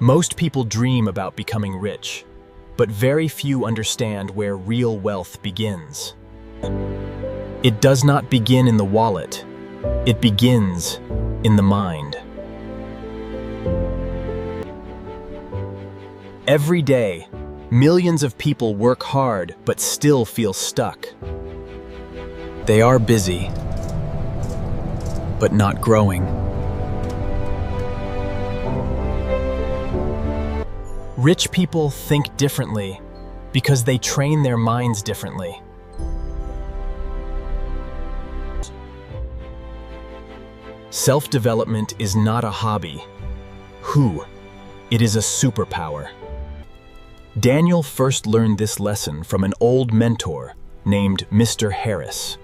Most people dream about becoming rich, but very few understand where real wealth begins. It does not begin in the wallet. It begins in the mind. Every day, millions of people work hard but still feel stuck. They are busy, but not growing. Rich people think differently because they train their minds differently. Self-development is not a hobby. It is a superpower. Daniel first learned this lesson from an old mentor named Mr. Harris.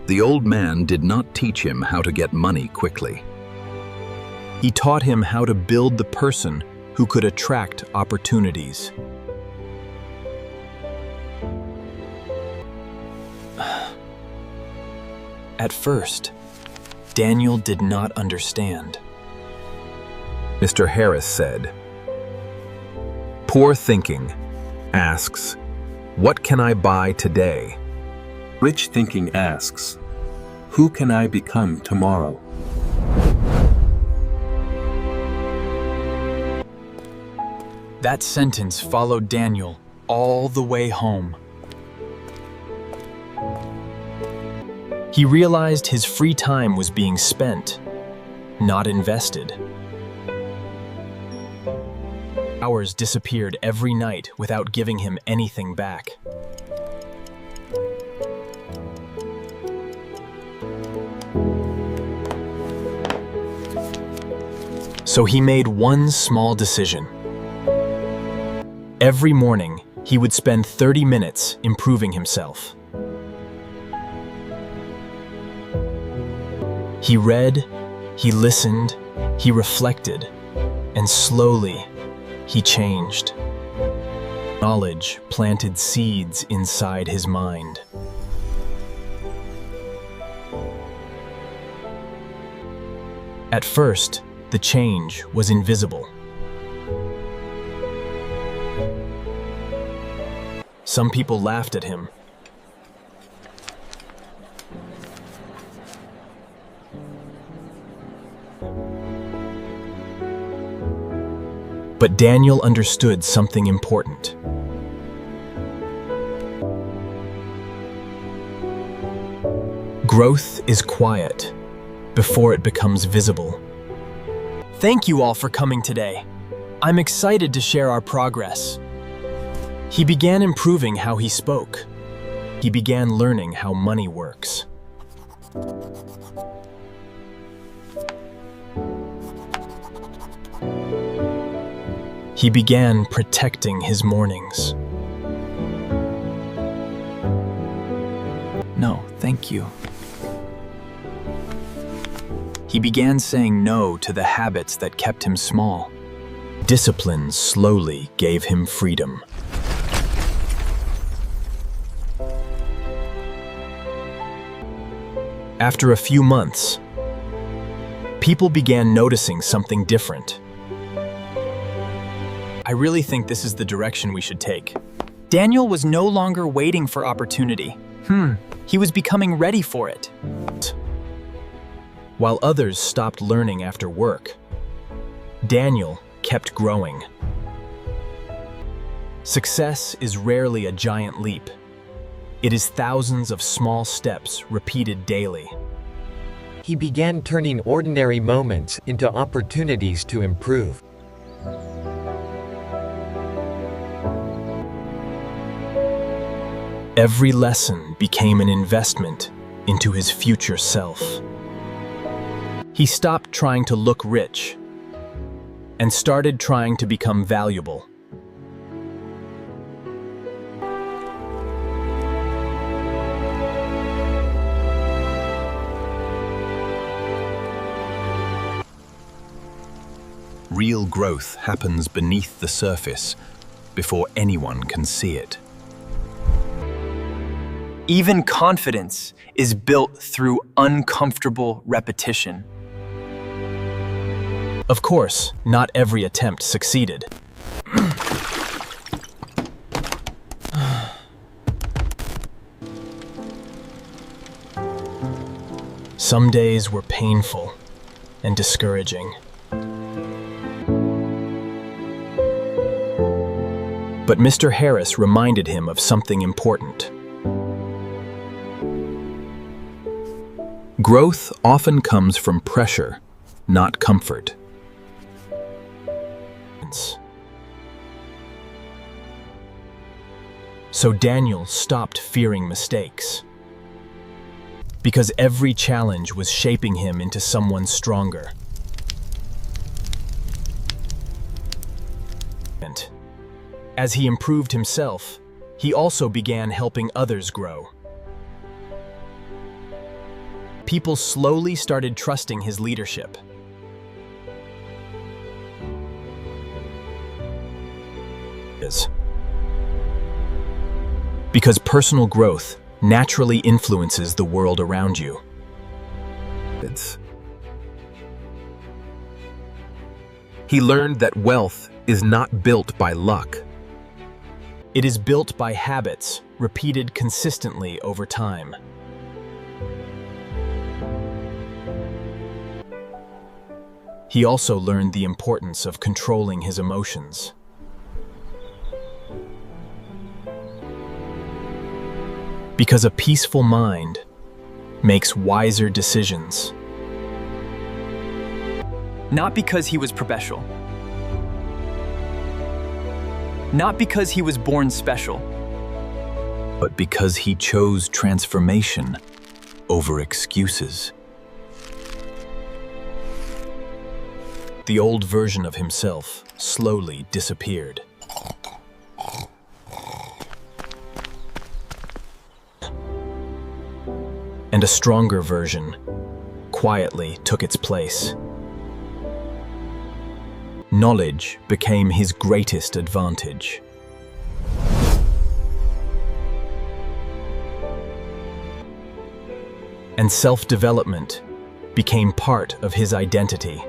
The old man did not teach him how to get money quickly. He taught him how to build the person who could attract opportunities. At first, Daniel did not understand. Mr. Harris said, "Poor thinking asks, what can I buy today?" Rich thinking asks, who can I become tomorrow? That sentence followed Daniel all the way home. He realized his free time was being spent, not invested. Hours disappeared every night without giving him anything back. So he made one small decision. Every morning, he would spend 30 minutes improving himself. He read, he listened, he reflected, and slowly, he changed. Knowledge planted seeds inside his mind. At first, the change was invisible. Some people laughed at him. But Daniel understood something important. Growth is quiet before it becomes visible. Thank you all for coming today. I'm excited to share our progress. He began improving how he spoke. He began learning how money works. He began protecting his mornings. No, thank you. He began saying no to the habits that kept him small. Discipline slowly gave him freedom. After a few months, people began noticing something different. I really think this is the direction we should take. Daniel was no longer waiting for opportunity. He was becoming ready for it. While others stopped learning after work, Daniel kept growing. Success is rarely a giant leap. It is thousands of small steps repeated daily. He began turning ordinary moments into opportunities to improve. Every lesson became an investment into his future self. He stopped trying to look rich and started trying to become valuable. Real growth happens beneath the surface before anyone can see it. Even confidence is built through uncomfortable repetition. Of course, not every attempt succeeded. Some days were painful and discouraging. But Mr. Harris reminded him of something important. Growth often comes from pressure, not comfort. So Daniel stopped fearing mistakes, because every challenge was shaping him into someone stronger. As he improved himself, he also began helping others grow. People slowly started trusting his leadership. Because personal growth naturally influences the world around you. He learned that wealth is not built by luck. It is built by habits repeated consistently over time. He also learned the importance of controlling his emotions. Because a peaceful mind makes wiser decisions. Not because he was special. Not because he was born special. But because he chose transformation over excuses. The old version of himself slowly disappeared. And a stronger version quietly took its place. Knowledge became his greatest advantage. And self-development became part of his identity.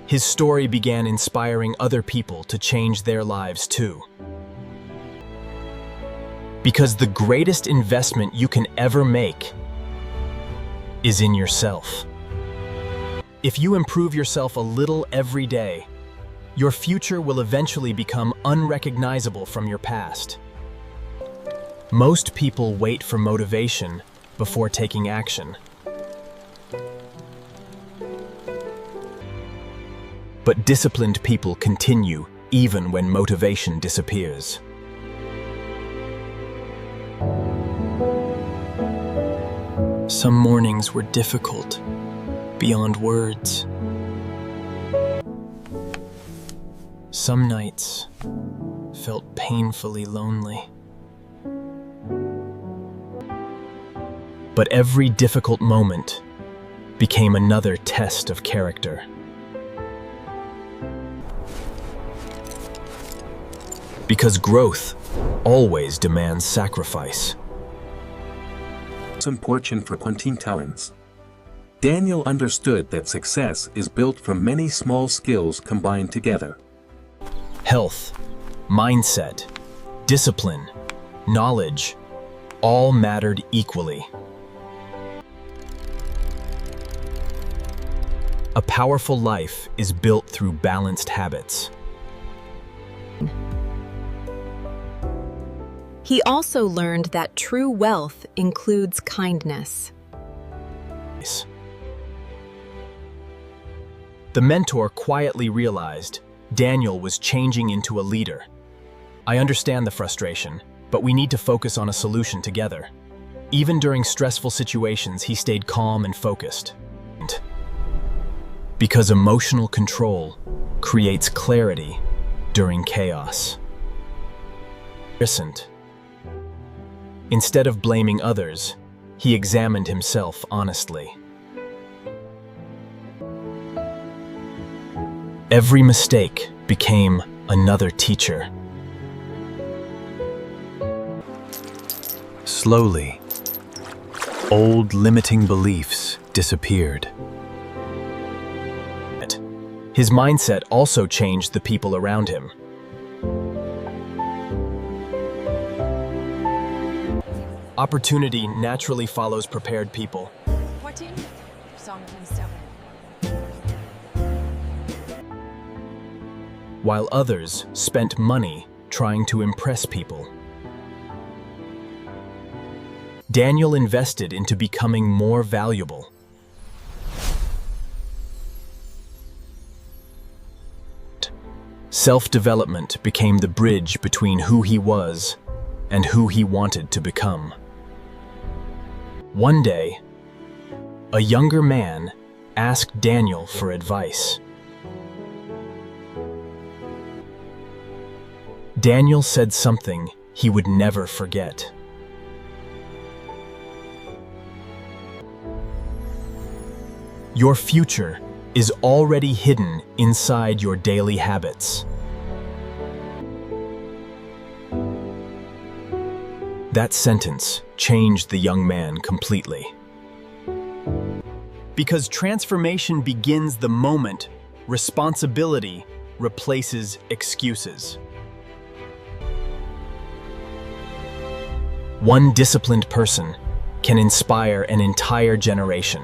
His story began inspiring other people to change their lives too. Because the greatest investment you can ever make is in yourself. If you improve yourself a little every day, your future will eventually become unrecognizable from your past. Most people wait for motivation before taking action. But disciplined people continue even when motivation disappears. Some mornings were difficult, beyond words. Some nights felt painfully lonely. But every difficult moment became another test of character. Because growth always demands sacrifice. Important for planting talents. Daniel understood that success is built from many small skills combined together. Health, mindset, discipline, knowledge, all mattered equally. A powerful life is built through balanced habits. He also learned that true wealth includes kindness. The mentor quietly realized Daniel was changing into a leader. I understand the frustration, but we need to focus on a solution together. Even during stressful situations, he stayed calm and focused. Because emotional control creates clarity during chaos. Listened. Instead of blaming others, he examined himself honestly. Every mistake became another teacher. Slowly, old limiting beliefs disappeared. His mindset also changed the people around him. Opportunity naturally follows prepared people. 14, song 7. While others spent money trying to impress people. Daniel invested into becoming more valuable. Self-development became the bridge between who he was and who he wanted to become. One day, a younger man asked Daniel for advice. Daniel said something he would never forget. Your future is already hidden inside your daily habits. That sentence changed the young man completely. Because transformation begins the moment responsibility replaces excuses. One disciplined person can inspire an entire generation.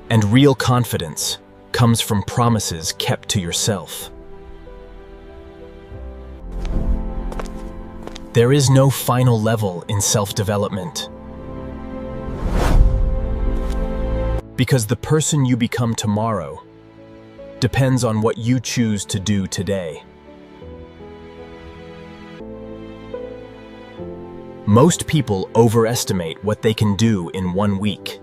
And real confidence comes from promises kept to yourself. There is no final level in self-development. Because the person you become tomorrow depends on what you choose to do today. Most people overestimate what they can do in 1 week,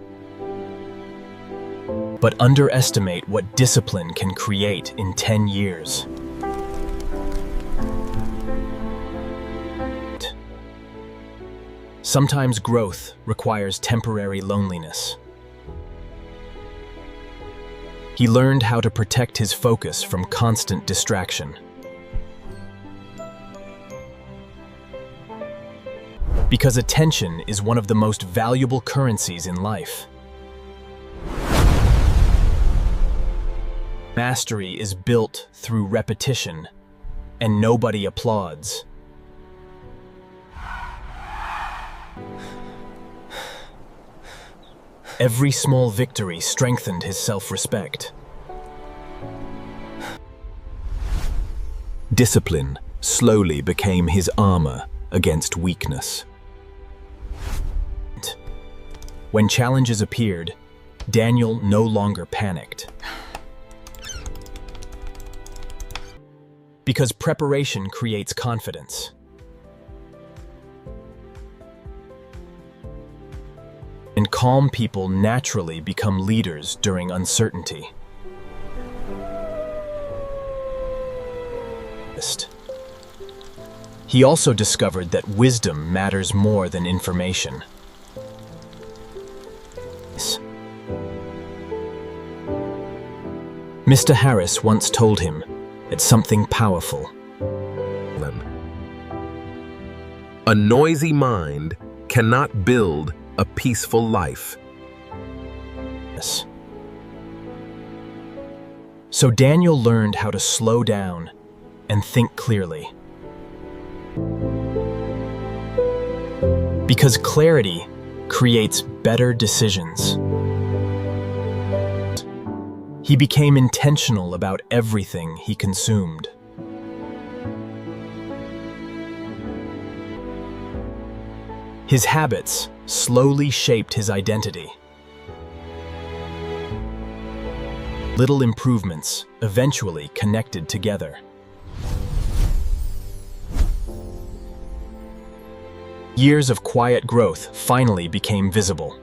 but underestimate what discipline can create in 10 years. Sometimes growth requires temporary loneliness. He learned how to protect his focus from constant distraction. Because attention is one of the most valuable currencies in life. Mastery is built through repetition, and nobody applauds. Every small victory strengthened his self-respect. Discipline slowly became his armor against weakness. When challenges appeared, Daniel no longer panicked. Because preparation creates confidence. And calm people naturally become leaders during uncertainty. He also discovered that wisdom matters more than information. Mr. Harris once told him that something powerful. A noisy mind cannot build a peaceful life. So Daniel learned how to slow down and think clearly. Because clarity creates better decisions. He became intentional about everything he consumed. His habits slowly shaped his identity. Little improvements eventually connected together. Years of quiet growth finally became visible.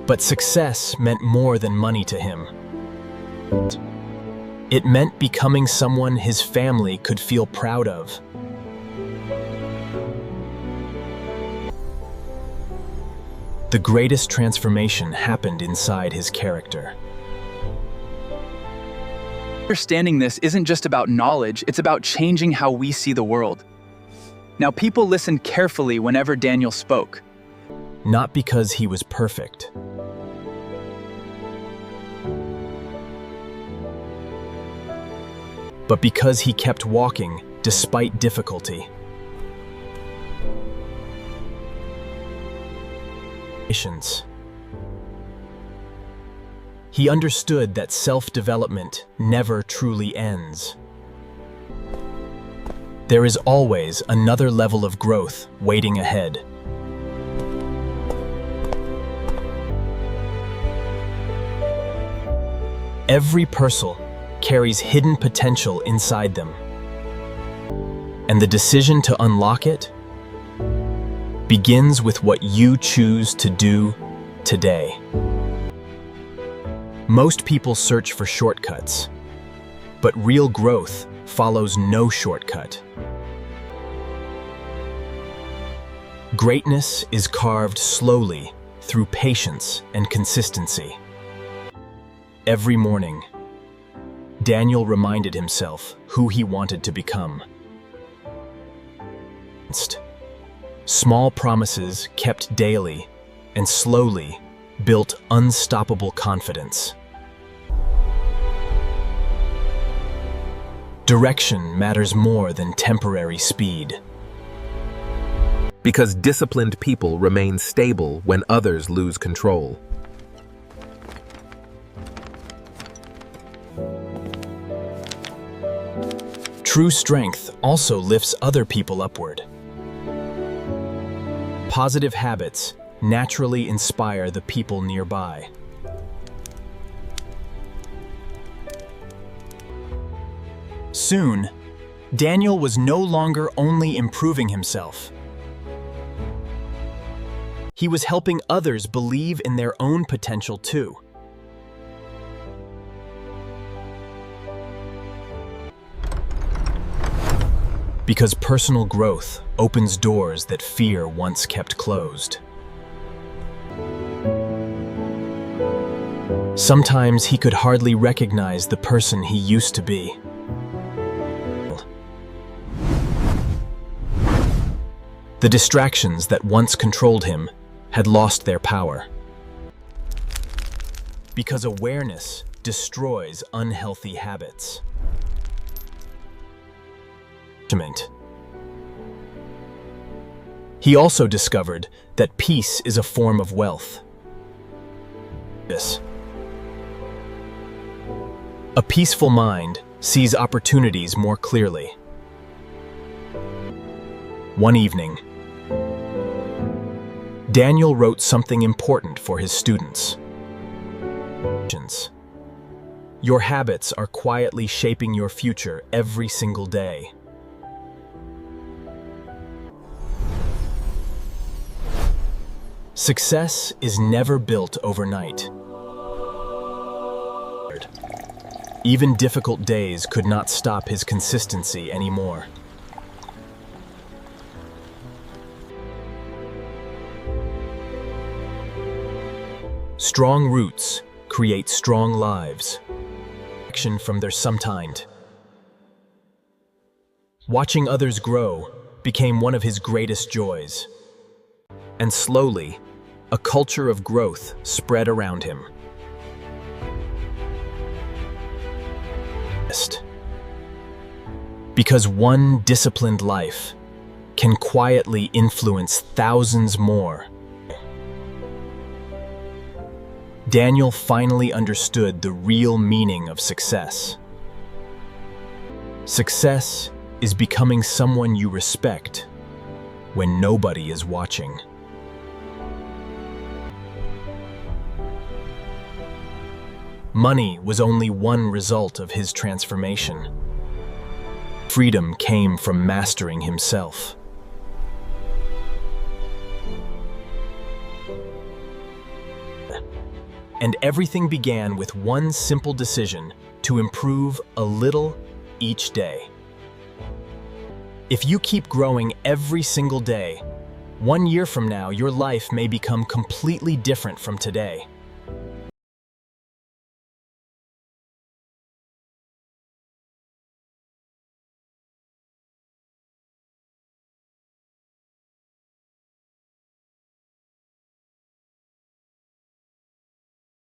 But success meant more than money to him. It meant becoming someone his family could feel proud of. the greatest transformation happened inside his character. Understanding this isn't just about knowledge, it's about changing how we see the world. Now, people listened carefully whenever Daniel spoke. Not because he was perfect, but because he kept walking despite difficulty. He understood that self-development never truly ends. There is always another level of growth waiting ahead. Every person carries hidden potential inside them, and the decision to unlock it begins with what you choose to do today. Most people search for shortcuts, but real growth follows no shortcut. Greatness is carved slowly through patience and consistency. Every morning, Daniel reminded himself who he wanted to become. Small promises kept daily and slowly built unstoppable confidence. Direction matters more than temporary speed. Because disciplined people remain stable when others lose control. True strength also lifts other people upward. Positive habits naturally inspire the people nearby. Soon, Daniel was no longer only improving himself. He was helping others believe in their own potential too. Because personal growth opens doors that fear once kept closed. Sometimes he could hardly recognize the person he used to be. The distractions that once controlled him had lost their power. Because awareness destroys unhealthy habits. He also discovered that peace is a form of wealth. A peaceful mind sees opportunities more clearly. One evening, Daniel wrote something important for his students. Your habits are quietly shaping your future every single day. Success is never built overnight. Even difficult days could not stop his consistency anymore. Strong roots create strong lives. Action from their sometimes. Watching others grow became one of his greatest joys. And slowly, a culture of growth spread around him. Because one disciplined life can quietly influence thousands more. Daniel finally understood the real meaning of success. Success is becoming someone you respect when nobody is watching. Money was only one result of his transformation. Freedom came from mastering himself. And everything began with one simple decision to improve a little each day. If you keep growing every single day, 1 year from now, your life may become completely different from today.